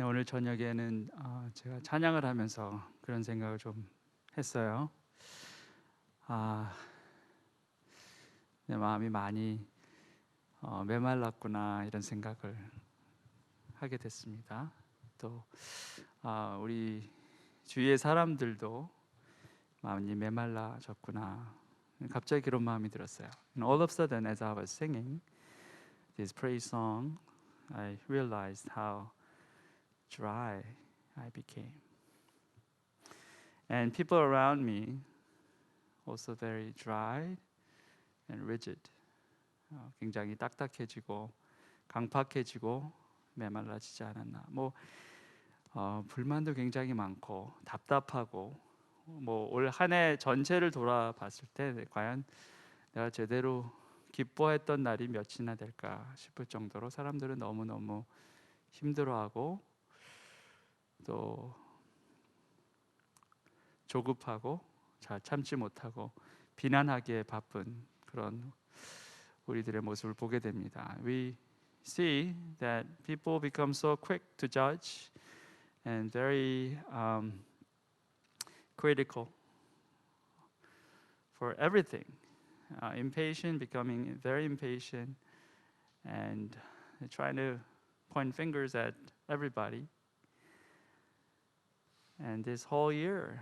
네, 오늘 저녁에는 제가 찬양을 하면서 그런 생각을 좀 했어요. 아, 내 마음이 많이 메말랐구나 이런 생각을 하게 됐습니다. 또 우리 주위의 사람들도 마음이 메말라졌구나. 갑자기 그런 마음이 들었어요. And all of a sudden, as I was singing this praise song, I realized how dry I became. And people around me also very dry and rigid. 굉장히 딱딱해지고 강팍해지고 메말라지지 않았나. 불만도 굉장히 많고 답답하고 올 한 해 전체를 돌아봤을 때 과연 내가 제대로 기뻐했던 날이 몇이나 될까 싶을 정도로 사람들은 너무너무 힘들어하고 또 조급하고 잘 참지 못하고 비난하기에 바쁜 그런 우리들의 모습을 보게 됩니다. We see that people become so quick to judge and very critical for everything. Impatient, becoming very impatient, and trying to point fingers at everybody. And this whole year,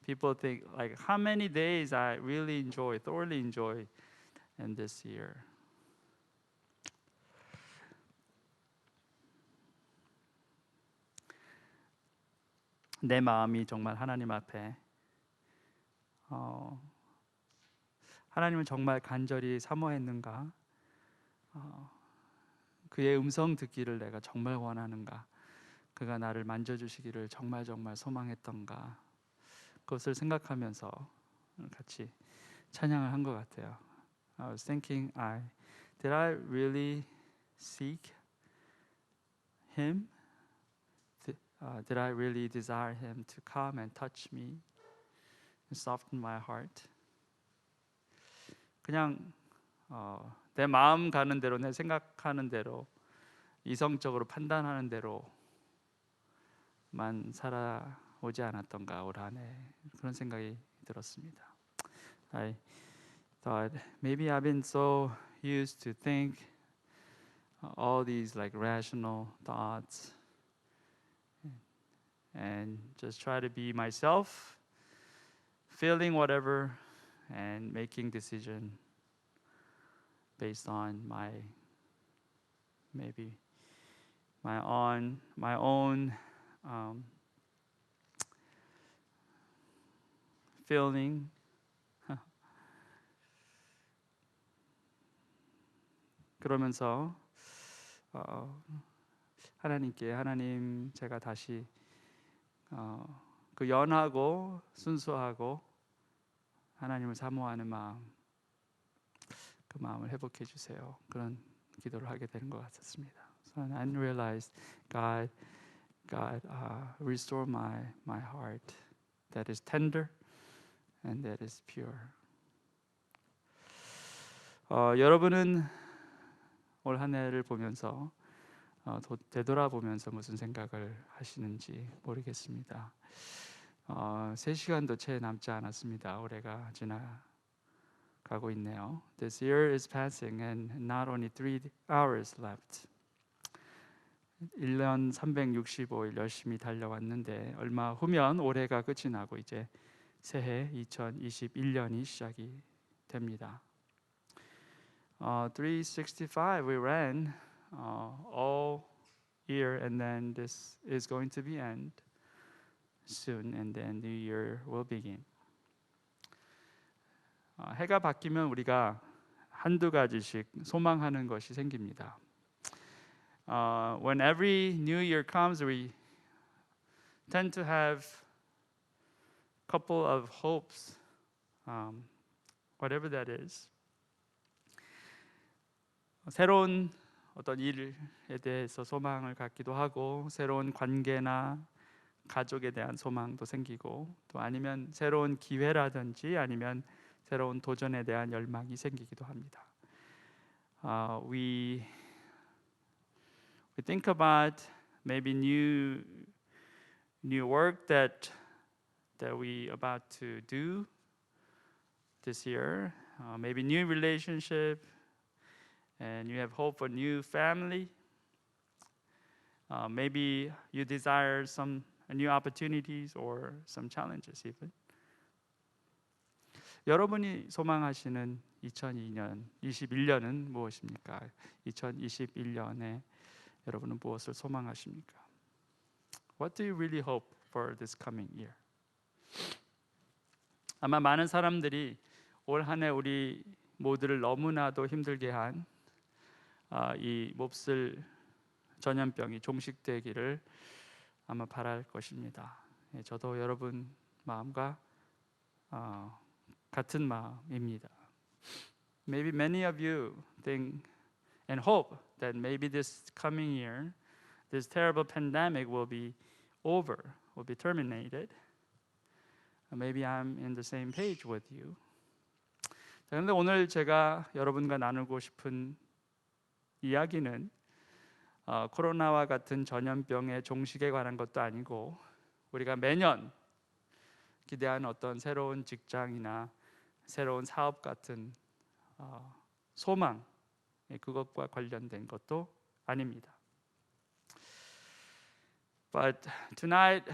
people think like how many days I really enjoy, thoroughly enjoy in this year. 내 마음이 정말 하나님 앞에 하나님을 정말 간절히 사모했는가? 그의 음성 듣기를 내가 정말 원하는가? 그가 나를 만져주시기를 정말 소망했던가? 그것을 생각하면서 같이 찬양을 한 것 같아요. I was thinking, did I really seek Him? Did I really desire Him to come and touch me, and soften my heart? 그냥 내 마음 가는 대로, 내 생각하는 대로, 이성적으로 판단하는 대로만 살아오지 않았던가 올 한 해 그런 생각이 들었습니다. I thought maybe I've been so used to think all these like rational thoughts and just try to be myself, feeling whatever and making decision based on maybe my own feeling. 그러면서 하나님 제가 다시 그 연하고 순수하고 하나님을 사모하는 마음, 그 마음을 회복해 주세요. 그런 기도를 하게 되는 것 같았습니다. So I realized God restore my heart that is tender and that is pure. 여러분은 올 한 해를 보면서 되돌아보면서 무슨 생각을 하시는지 모르겠습니다. 3시간도 채 남지 않았습니다. 올해가 지나가고 있네요. This year is passing and not only 3 hours left. 1년 365일 열심히 달려왔는데 얼마 후면 올해가 끝이 나고 이제 새해 2021년이 시작이 됩니다. 365 we ran all year and then this is going to be end soon and then new year will begin. 해가 바뀌면 우리가 한두 가지씩 소망하는 것이 생깁니다. When every new year comes, we tend to have a couple of hopes, whatever that is. 새로운 어떤 일에 대해서 소망을 갖기도 하고 새로운 관계나 가족에 대한 소망도 생기고 또 아니면 새로운 기회라든지 아니면 새로운 도전에 대한 열망이 생기기도 합니다. We think about maybe new work that we about to do this year, maybe new relationship, and you have hope for new family. Maybe you desire some new opportunities or some challenges even. 여러분이 소망하시는 2021년은 무엇입니까? 2021년에 여러분은 무엇을 소망하십니까? What do you really hope for this coming year? 아마 많은 사람들이 올 한 해 우리 모두를 너무나도 힘들게 한 이 몹쓸 전염병이 종식되기를 아마 바랄 것입니다. 저도 여러분 마음과 같은 마음입니다. Maybe many of you think and hope that maybe this coming year, this terrible pandemic will be over, will be terminated. Maybe I'm in the same page with you. 그런데 오늘 제가 여러분과 나누고 싶은 이야기는 코로나와 같은 전염병의 종식에 관한 것도 아니고 우리가 매년 기대하는 어떤 새로운 직장이나 새로운 사업 같은 소망 그것과 관련된 것도 아닙니다. But tonight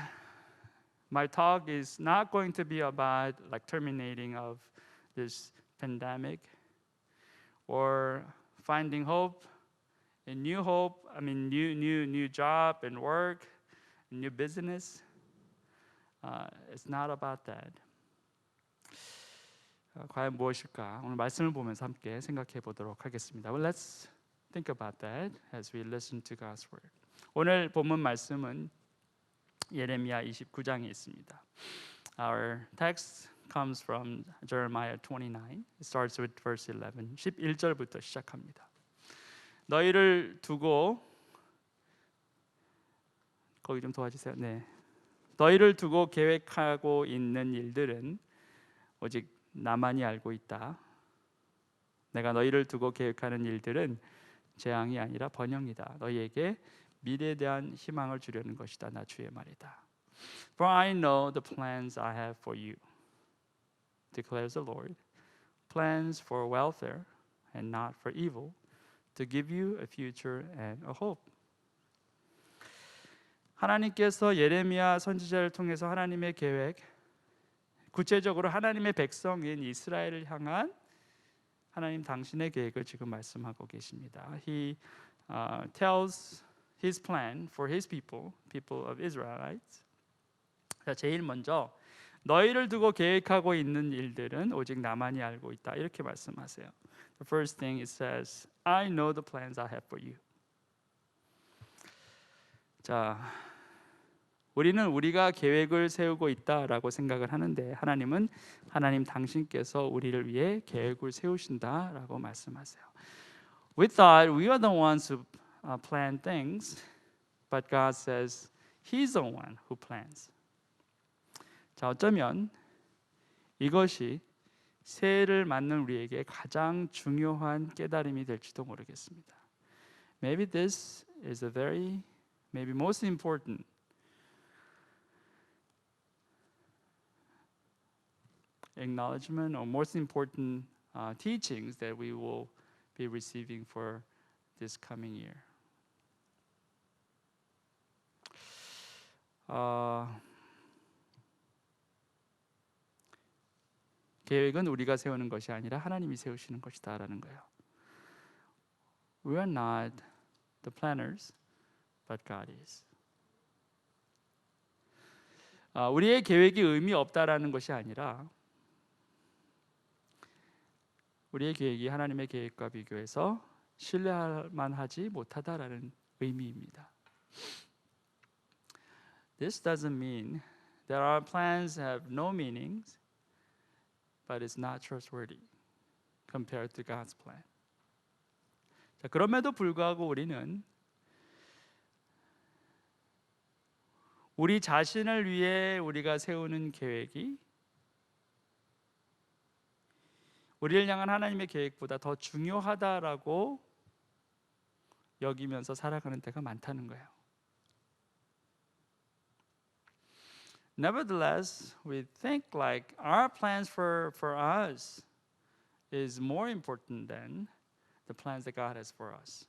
my talk is not going to be about like terminating of this pandemic or finding hope and new job and work, new business. It's not about that. 과연 무엇일까? 오늘 말씀을 보면서 함께 생각해 보도록 하겠습니다. Well, let's think about that as we listen to God's word. 오늘 본문 말씀은 예레미야 29장에 있습니다. Our text comes from Jeremiah 29. It starts with verse 11. 11절부터 시작합니다. 너희를 두고 거기 좀 도와주세요. 네. 너희를 두고 계획하고 있는 일들은 오직 나만이 알고 있다. 내가 너희를 두고 계획하는 일들은 재앙이 아니라 번영이다. 너희에게 미래에 대한 희망을 주려는 것이다. 나 주의 말이다. For I know the plans I have for you, declares the Lord. Plans for welfare and not for evil, to give you a future and a hope. 하나님께서 예레미야 선지자를 통해서 하나님의 계획, 구체적으로 하나님의 백성인 이스라엘을 향한 하나님 당신의 계획을 지금 말씀하고 계십니다. He tells his plan for his people of Israelites. 자, 제일 먼저 너희를 두고 계획하고 있는 일들은 오직 나만이 알고 있다. 이렇게 말씀하세요. The first thing it says, I know the plans I have for you. 자, 우리는 우리가 계획을 세우고 있다라고 생각을 하는데 하나님은 하나님 당신께서 우리를 위해 계획을 세우신다라고 말씀하세요. We thought we are the ones who plan things, but God says He's the one who plans. 자, 어쩌면 이것이 새해를 맞는 우리에게 가장 중요한 깨달음이 될지도 모르겠습니다. Maybe this is a maybe most important acknowledgement or most important teachings that we will be receiving for this coming year. 계획은 우리가 세우는 것이 아니라 하나님이 세우시는 것이다라는 거예요. We are not the planners, but God is. 우리의 계획이 의미 없다라는 것이 아니라 우리의 계획이 하나님의 계획과 비교해서 신뢰할 만하지 못하다라는 의미입니다. This doesn't mean that our plans have no meanings, but it's not trustworthy compared to God's plan. 자, 그럼에도 불구하고 우리는 우리 자신을 위해 우리가 세우는 계획이 우리를 향한 하나님의 계획보다 더 중요하다라고 여기면서 살아가는 때가 많다는 거예요. Nevertheless, we think like our plans for us is more important than the plans that God has for us.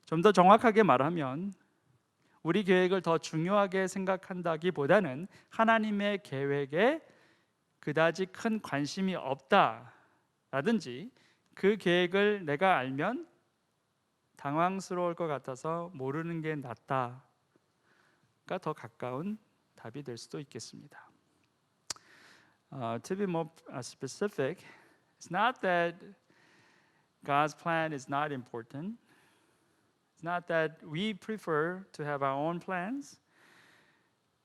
좀 더 정확하게 말하면 우리 계획을 더 중요하게 생각한다기보다는 하나님의 계획에 그다지 큰 관심이 없다라든지 그 계획을 내가 알면 당황스러울 것 같아서 모르는 게 낫다가 더 가까운 답이 될 수도 있겠습니다. To be more specific, it's not that God's plan is not important. It's not that we prefer to have our own plans,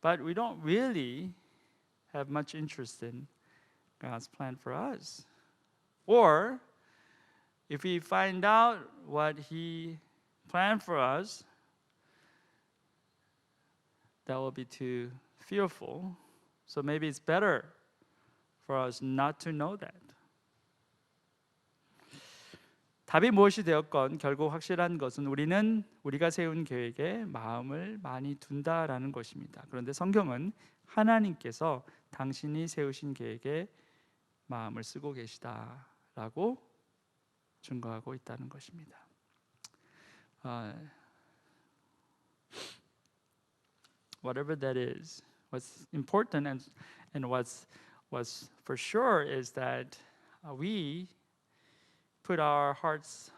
but we don't really have much interest in God's plan for us. Or if we find out what He planned for us, that will be too fearful. So maybe it's better for us not to know that. 답이 무엇이 되었건 결국 확실한 것은 우리는 우리가 세운 계획에 마음을 많이 둔다라는 것입니다. 그런데 성경은 하나님께서 당신이 세우신 계획에 마음을 쓰고 계시다라고 증거하고 있다는 것입니다. Whatever that is, what's important and what's for sure is that we put our hearts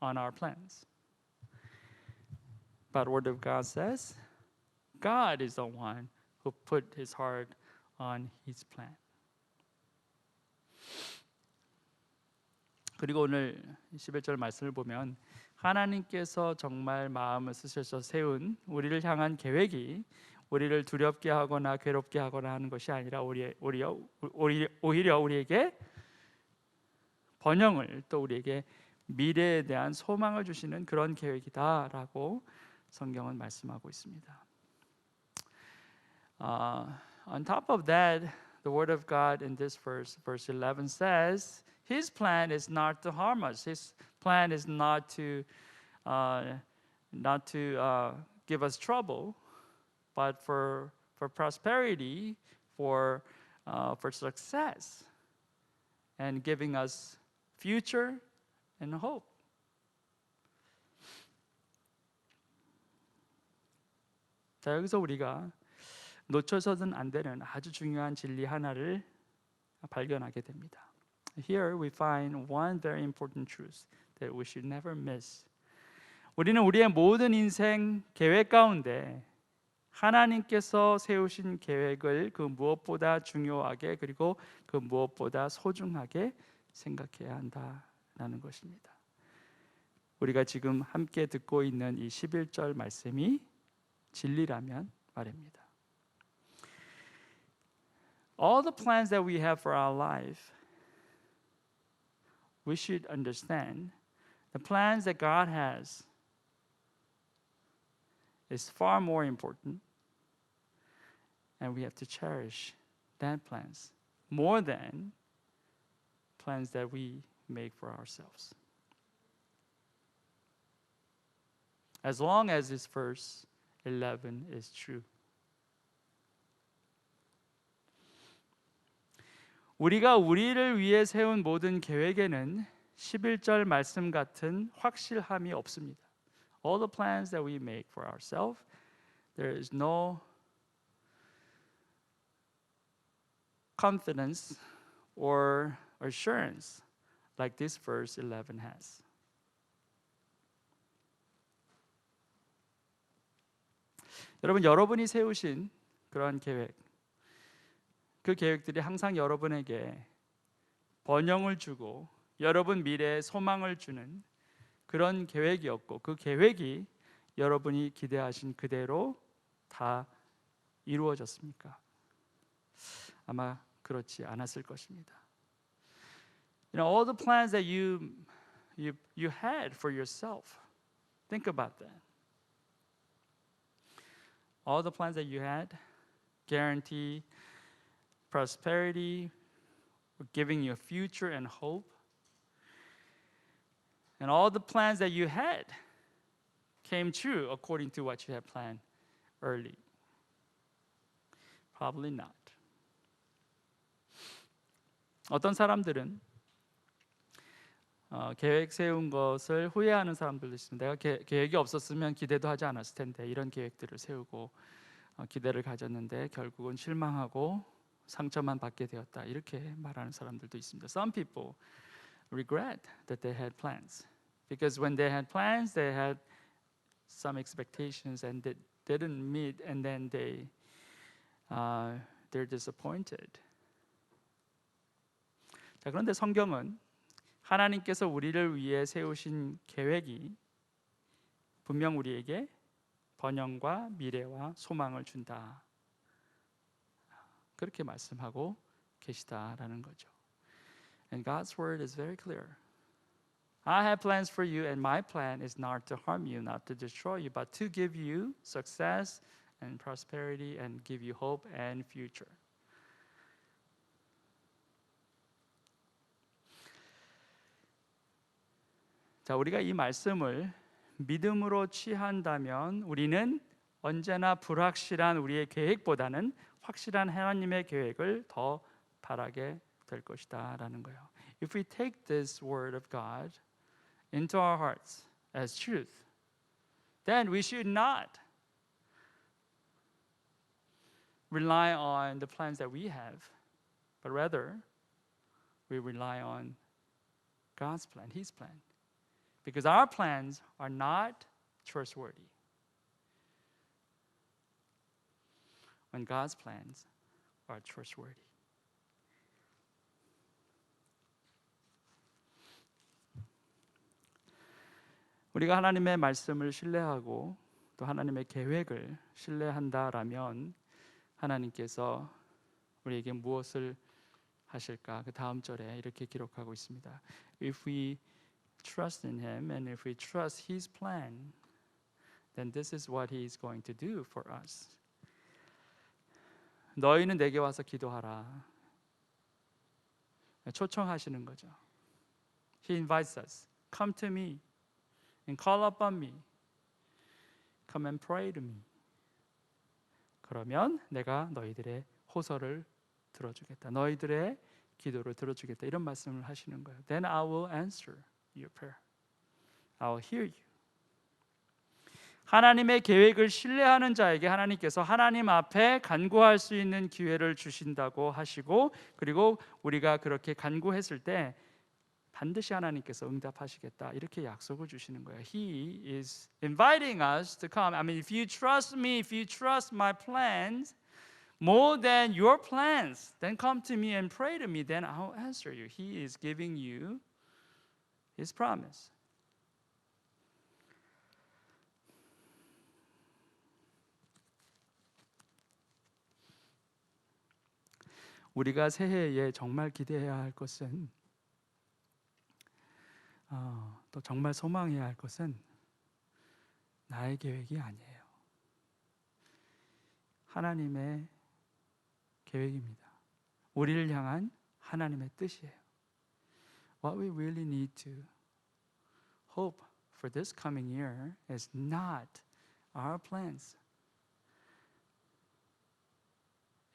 on our plans. But the Word of God says, God is the one who put His heart on His plan. 그리고 오늘 11절 말씀을 보면 하나님께서 정말 마음을 쓰셔서 세운 우리를 향한 계획이 우리를 두렵게 하거나 괴롭게 하거나 하는 것이 아니라 오히려 우리에게 번영을 또 우리에게 미래에 대한 소망을 주시는 그런 계획이다라고 성경은 말씀하고 있습니다. On top of that, the Word of God in this verse 11 says, His plan is not to harm us. His plan is not to give us trouble, but for prosperity, for success, and giving us future and hope. 자, 여기서 우리가 놓쳐서는 안 되는 아주 중요한 진리 하나를 발견하게 됩니다. Here we find one very important truth that we should never miss. 우리는 우리의 모든 인생 계획 가운데 하나님께서 세우신 계획을 그 무엇보다 중요하게 그리고 그 무엇보다 소중하게 생각해야 한다라는 것입니다. 우리가 지금 함께 듣고 있는 이 11절 말씀이 진리라면 말입니다. All the plans that we have for our life, we should understand the plans that God has is far more important, and we have to cherish that plans more than plans that we make for ourselves. As long as this verse 11 is true. 우리가 우리를 위해 세운 모든 계획에는 11절 말씀 같은 확실함이 없습니다. All the plans that we make for ourselves, there is no confidence or assurance like this verse 11 has. 여러분이 세우신 그러한 계획, 그 계획들이 항상 여러분에게 번영을 주고 여러분 미래에 소망을 주는 그런 계획이었고 그 계획이 여러분이 기대하신 그대로 다 이루어졌습니까? 아마 그렇지 않았을 것입니다. You know, all the plans that you had for yourself. Think about that. All the plans that you had guarantee prosperity, giving you a future and hope. And all the plans that you had came true according to what you had planned early? Probably not. 어떤 사람들은 계획 세운 것을 후회하는 사람들도 있습니다. 내가 계획이 없었으면 기대도 하지 않았을 텐데 이런 계획들을 세우고 기대를 가졌는데 결국은 실망하고 상처만 받게 되었다. 이렇게 말하는 사람들도 있습니다. Some people regret that they had plans because when they had plans, they had some expectations and they didn't meet, and then they're disappointed. 자, 그런데 성경은 하나님께서 우리를 위해 세우신 계획이 분명 우리에게 번영과 미래와 소망을 준다. 그렇게 말씀하고 계시다라는 거죠. And God's word is very clear. I have plans for you, and my plan is not to harm you, not to destroy you, but to give you success and prosperity and give you hope and future. 자, 우리가 이 말씀을 믿음으로 취한다면 우리는 언제나 불확실한 우리의 계획보다는 확실한 하나님의 계획을 더 바라게 될 것이다라는 거예요. If we take this word of God into our hearts as truth, then we should not rely on the plans that we have, but rather we rely on God's plan, His plan. Because our plans are not trustworthy. When God's plans are trustworthy. 우리가 하나님의 말씀을 신뢰하고 또 하나님의 계획을 신뢰한다라면 하나님께서 우리에게 무엇을 하실까? 그 다음 절에 이렇게 기록하고 있습니다. If we trust in Him and if we trust His plan, then this is what He is going to do for us. 너희는 내게 와서 기도하라. 초청하시는 거죠. He invites us. Come to me and call upon me. Come and pray to me. 그러면 내가 너희들의 호소를 들어주겠다. 너희들의 기도를 들어주겠다. 이런 말씀을 하시는 거예요. Then I will answer your prayer. I will hear you. 하나님의 계획을 신뢰하는 자에게 하나님께서 하나님 앞에 간구할 수 있는 기회를 주신다고 하시고, 그리고 우리가 그렇게 간구했을 때 반드시 하나님께서 응답하시겠다 이렇게 약속을 주시는 거예요. He is inviting us to come. I mean, if you trust me, if you trust my plans more than your plans, then come to me and pray to me, then I'll answer you. He is giving you His promise. 우리가 새해에 정말 기대해야 할 것은 또 정말 소망해야 할 것은 나의 계획이 아니에요. 하나님의 계획입니다. 우리를 향한 하나님의 뜻이에요. What we really need to hope for this coming year is not our plans.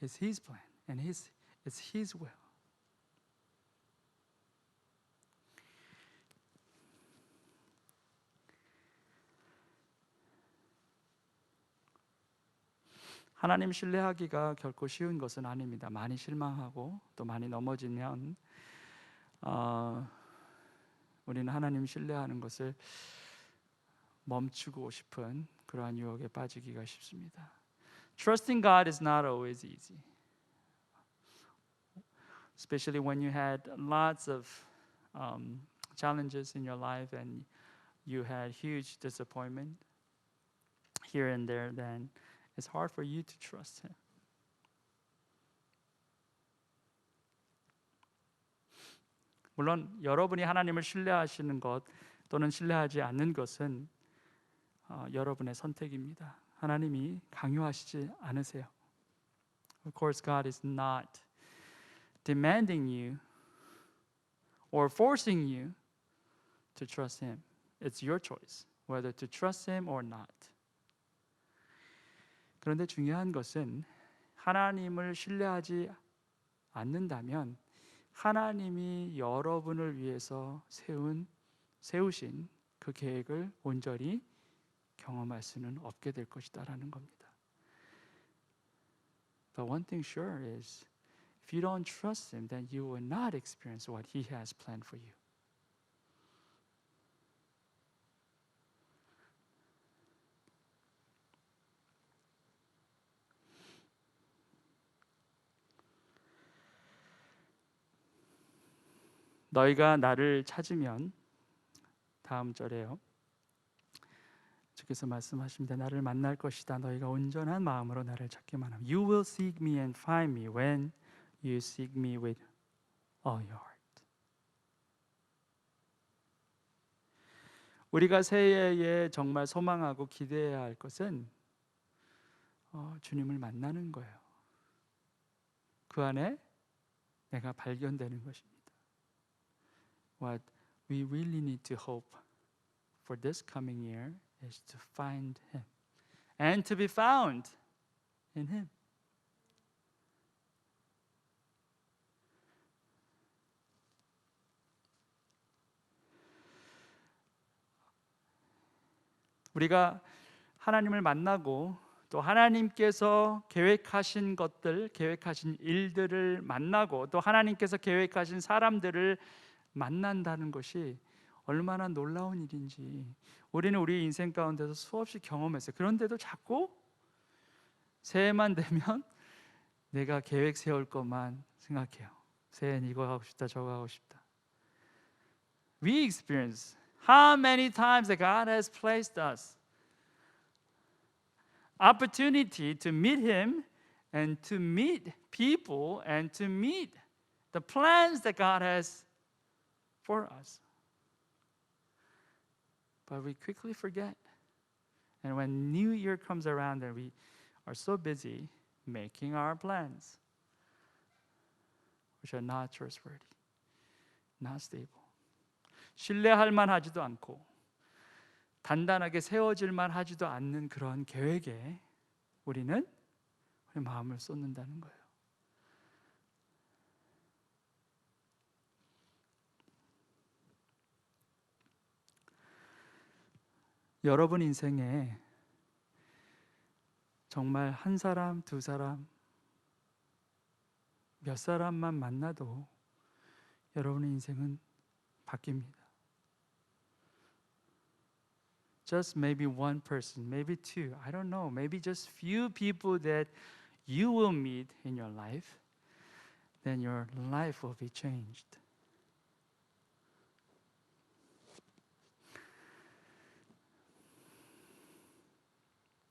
It's His plan and it's His will. 하나님 신뢰하기가 결코 쉬운 것은 아닙니다. 많이 실망하고 또 많이 넘어지면 우리는 하나님 신뢰하는 것을 멈추고 싶은 그러한 유혹에 빠지기가 쉽습니다. Trusting God is not always easy. Especially when you had lots of challenges in your life and you had huge disappointment here and there, then it's hard for you to trust Him. 물론 여러분이 하나님을 신뢰하시는 것 또는 신뢰하지 않는 것은 여러분의 선택입니다. 하나님이 강요하시지 않으세요. Of course, God is not demanding you or forcing you to trust Him. It's your choice whether to trust Him or not. 그런데 중요한 것은 하나님을 신뢰하지 않는다면 하나님이 여러분을 위해서 세우신 그 계획을 온전히 경험할 수는 없게 될 것이다라는 겁니다. But one thing sure is if you don't trust him, then you will not experience what he has planned for you. 너희가 나를 찾으면, 다음 절에요, 주께서 말씀하십니다. 나를 만날 것이다. 너희가 온전한 마음으로 나를 찾기만 하면 You will seek me and find me when you seek me with all your heart. 우리가 새해에 정말 소망하고 기대해야 할 것은 주님을 만나는 거예요. 그 안에 내가 발견되는 것입니다. What we really need to hope for this coming year is to find him and to be found in him. 우리가 하나님을 만나고 또 하나님께서 계획하신 것들, 계획하신 일들을 만나고 또 하나님께서 계획하신 사람들을 만난다는 것이 얼마나 놀라운 일인지 우리는 우리 인생 가운데서 수없이 경험했어요. 그런데도 자꾸 새해만 되면 내가 계획 세울 것만 생각해요. 새해는 이거 하고 싶다, 저거 하고 싶다. We experience how many times that God has placed us opportunity to meet him and to meet people and to meet the plans that God has for us. But we quickly forget. And when New Year comes around and we are so busy making our plans, which are not trustworthy, not stable. 신뢰할 만하지도 않고 단단하게 세워질 만하지도 않는 그런 계획에 우리는 우리 마음을 쏟는다는 거예요. 여러분 인생에 정말 한 사람, 두 사람, 몇 사람만 만나도 여러분의 인생은 바뀝니다. Just maybe one person, maybe two, I don't know, maybe just few people that you will meet in your life, then your life will be changed.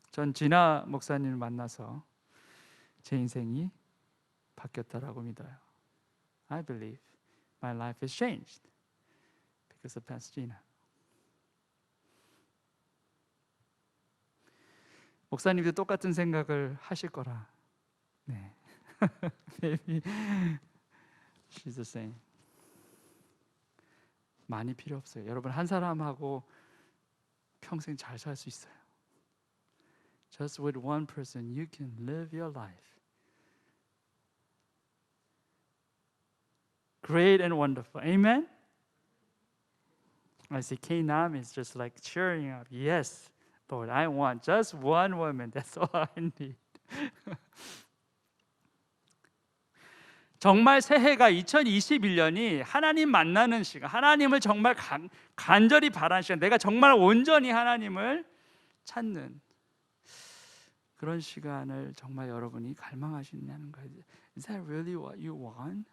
전 진아 목사님을 만나서 제 인생이 바뀌었다라고 믿어요. I believe my life has changed because of Pastor Gina. 목사님도 똑같은 생각을 하실 거라. 네. Maybe she's the same. 많이 필요 없어요. 여러분 한 사람하고 평생 잘 살 수 있어요. Just with one person, you can live your life. Great and wonderful. Amen? I see K-Nam is just like cheering up. Yes, Lord, I want just one woman. That's all I need. 정말 새해가 2021년이 하나님 만나는 시간, 하나님을 정말 간절히 바라는 시간, 내가 정말 온전히 하나님을 찾는 그런 시간을 정말 여러분이 갈망하시냐는 거예요. Is that really what you want?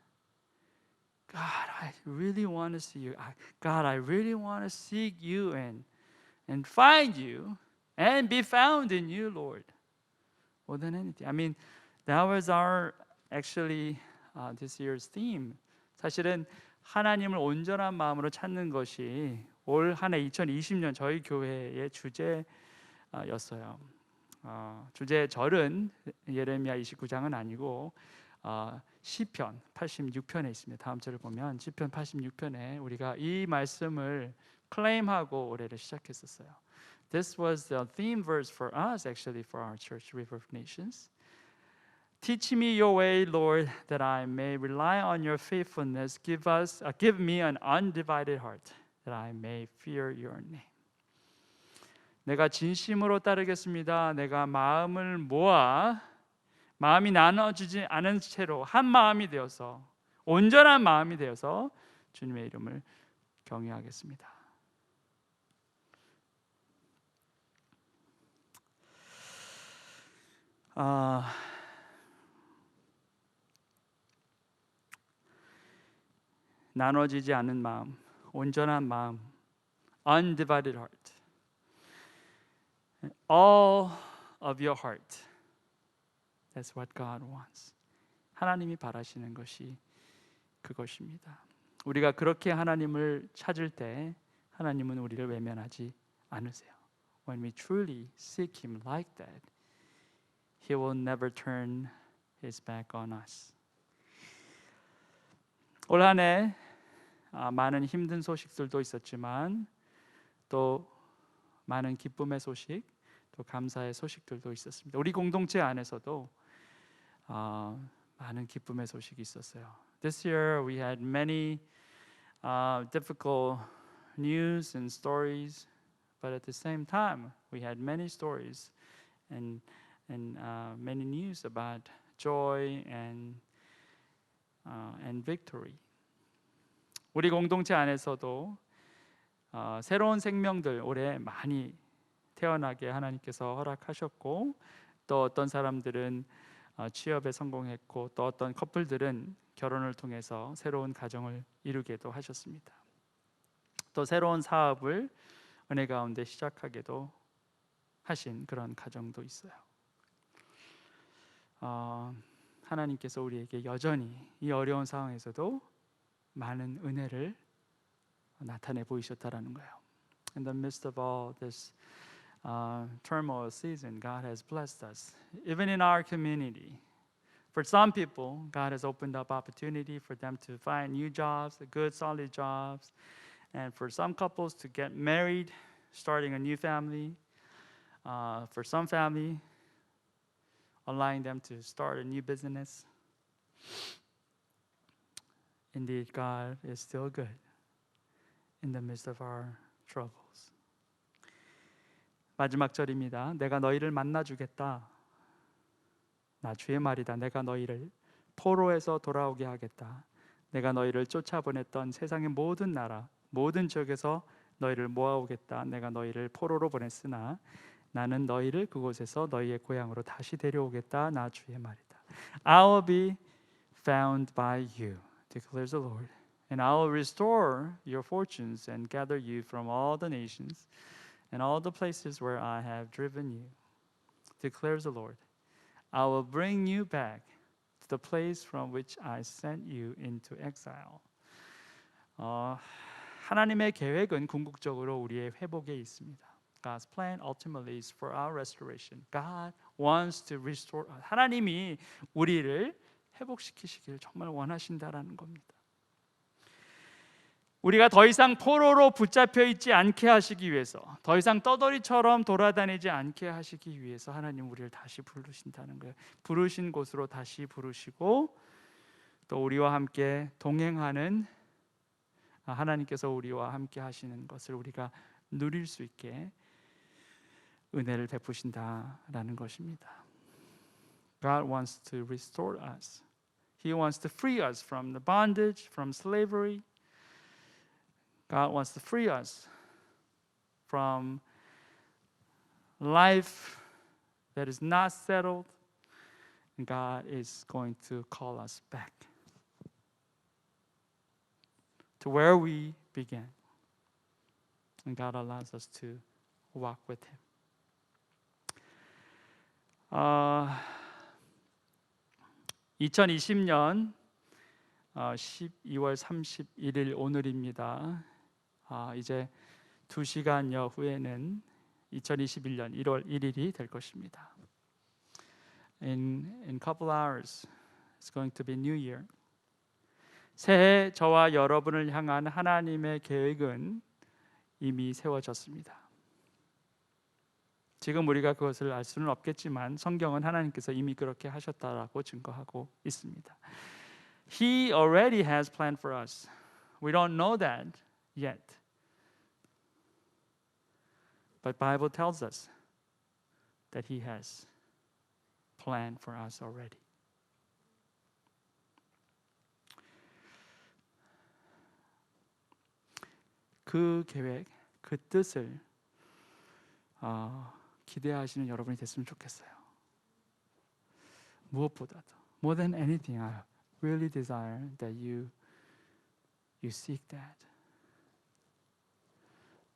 God, I really want to see you. God, I really want to seek you and find you and be found in you, Lord. More than anything. I mean, that was our actually this year's theme. 사실은 하나님을 온전한 마음으로 찾는 것이 올 한 해 2020년 저희 교회의 주제였어요. 주제 절은 예레미야 29장은 아니고 시편 86편에 있습니다. 다음 절을 보면 시편 86편에 우리가 이 말씀을 클레임하고 올해를 시작했었어요. This was the theme verse for us, actually, for our church, River of Nations. Teach me your way, Lord, that I may rely on your faithfulness. Give me an undivided heart, that I may fear your name. 내가 진심으로 따르겠습니다. 내가 마음을 모아 마음이 나눠지지 않은 채로 한 마음이 되어서 온전한 마음이 되어서 주님의 이름을 경외하겠습니다. 나눠지지 않은 마음, 온전한 마음, undivided heart, all of your heart. That's what God wants. 하나님이 바라시는 것이 그것입니다. 우리가 그렇게 하나님을 찾을 때 하나님은 우리를 외면하지 않으세요. When we truly seek Him like that, He will never turn His back on us. 올 한 해 많은 힘든 소식들도 있었지만 또 많은 기쁨의 소식, 또 감사의 소식들도 있었습니다. 우리 공동체 안에서도 많은 기쁨의 소식이 있었어요. This year we had many difficult news and stories, but at the same time we had many stories and many news about joy and victory. 우리 공동체 안에서도 새로운 생명들 올해 많이 태어나게 하나님께서 허락하셨고, 또 어떤 사람들은 취업에 성공했고, 또 어떤 커플들은 결혼을 통해서 새로운 가정을 이루게도 하셨습니다. 또 새로운 사업을 은혜 가운데 시작하게도 하신 그런 가정도 있어요. 하나님께서 우리에게 여전히 이 어려운 상황에서도 많은 은혜를 나타내 보이셨다라는 거예요. In the midst of all this turmoil season, God has blessed us. Even in our community, for some people, God has opened up opportunity for them to find new jobs, good, solid jobs, and for some couples to get married, starting a new family. For some family, allowing them to start a new business. Indeed, God is still good in the midst of our troubles. 마지막 절입니다. 내가 너희를 만나주겠다. 나 주의 말이다. 내가 너희를 포로에서 돌아오게 하겠다. 내가 너희를 쫓아보냈던 세상의 모든 나라, 모든 지역에서 너희를 모아오겠다. 내가 너희를 포로로 보냈으나 나는 너희를 그곳에서 너희의 고향으로 다시 데려오겠다. 나 주의 말이다. I will be found by you, declares the Lord, and I will restore your fortunes and gather you from all the nations and all the places where I have driven you, declares the Lord. I will bring you back to the place from which I sent you into exile. 하나님의 계획은 궁극적으로 우리의 회복에 있습니다. God's plan ultimately is for our restoration. God wants to restore us. 하나님이 우리를 회복시키시기를 정말 원하신다라는 겁니다. 우리가 더 이상 포로로 붙잡혀 있지 않게 하시기 위해서, 더 이상 떠돌이처럼 돌아다니지 않게 하시기 위해서 하나님 우리를 다시 부르신다는 거예요. 부르신 곳으로 다시 부르시고, 또 우리와 함께 동행하는 하나님께서 우리와 함께 하시는 것을 우리가 누릴 수 있게 은혜를 베푸신다라는 것입니다. God wants to restore us. He wants to free us from the bondage, from slavery. God wants to free us from life that is not settled. And God is going to call us back to where we began. And God allows us to walk with Him. 2020년 12월 31일 오늘입니다. 이제 2시간여 후에는 2021년 1월 1일이 될 것입니다. In a couple hours, it's going to be New Year. 새해 저와 여러분을 향한 하나님의 계획은 이미 세워졌습니다. 지금 우리가 그것을 알 수는 없겠지만 성경은 하나님께서 이미 그렇게 하셨다라고 증거하고 있습니다. He already has planned for us. We don't know that yet. But Bible tells us that He has planned for us already. 그 계획, 그 뜻을 기대하시는 여러분이 됐으면 좋겠어요. 무엇보다도 more than anything, I really desire that you seek that.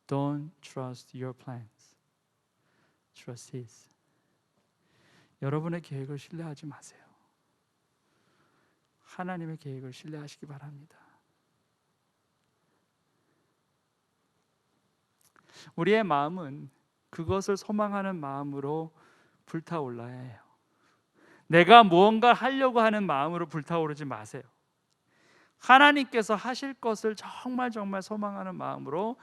Don't trust your plans. Trust His. 여러분의 계획을 신뢰하지 마세요. 하나님의 계획을 신뢰하시기 바랍니다. 우리의 마음은 그것을 소망하는 마음으로 불타올라야 해요. 내가 무언가 하려고 하는 마음으로 불타오르지 마세요. 하나님께서 하실 것을 정말 소망하는 마음으로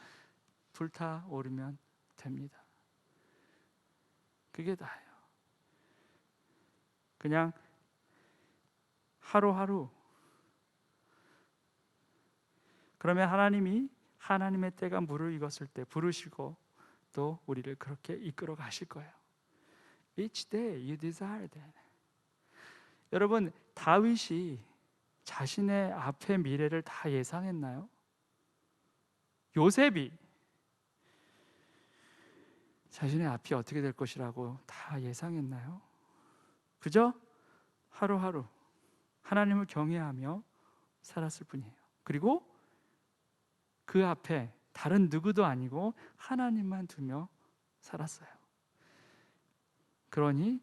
불타오르면 됩니다. 그게 다예요. 그냥 하루하루. 그러면 하나님이 하나님의 때가 무르익었을 때 부르시고 또 우리를 그렇게 이끌어 가실 거예요. Each day you desire that. 여러분, 다윗이 자신의 앞의 미래를 다 예상했나요? 요셉이 자신의 앞이 어떻게 될 것이라고 다 예상했나요? 그저 하루하루 하나님을 경외하며 살았을 뿐이에요. 그리고 그 앞에 다른 누구도 아니고 하나님만 두며 살았어요. 그러니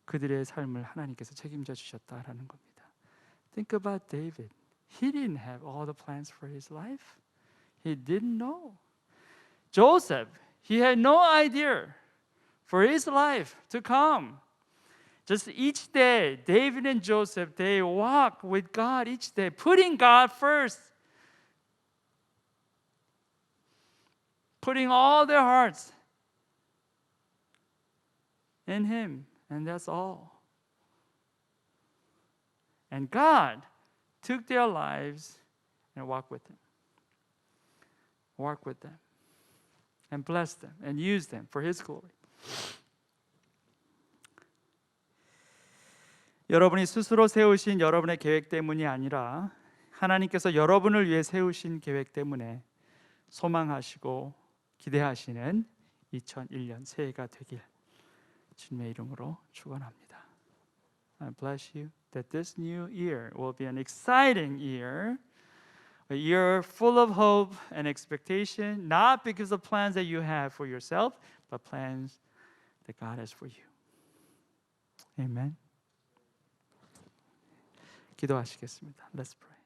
그들의 삶을 하나님께서 책임져 주셨다라는 겁니다. Think about David. He didn't have all the plans for his life. He didn't know. Joseph, he had no idea for his life to come. Just each day, David and Joseph, they walk with God each day, putting God first. Putting all their hearts in Him, and that's all. And God took their lives and walked with them. Walked with them. And blessed them and used them for His glory. 여러분이 스스로 세우신 여러분의 계획 때문이 아니라 하나님께서 여러분을 위해 세우신 계획 때문에 소망하시고 기대하시는 2001년 새해가 되길 주님의 이름으로 축원합니다. I bless you that this new year will be an exciting year, a year full of hope and expectation, not because of plans that you have for yourself, but plans that God has for you. Amen. 기도하시겠습니다. Let's pray.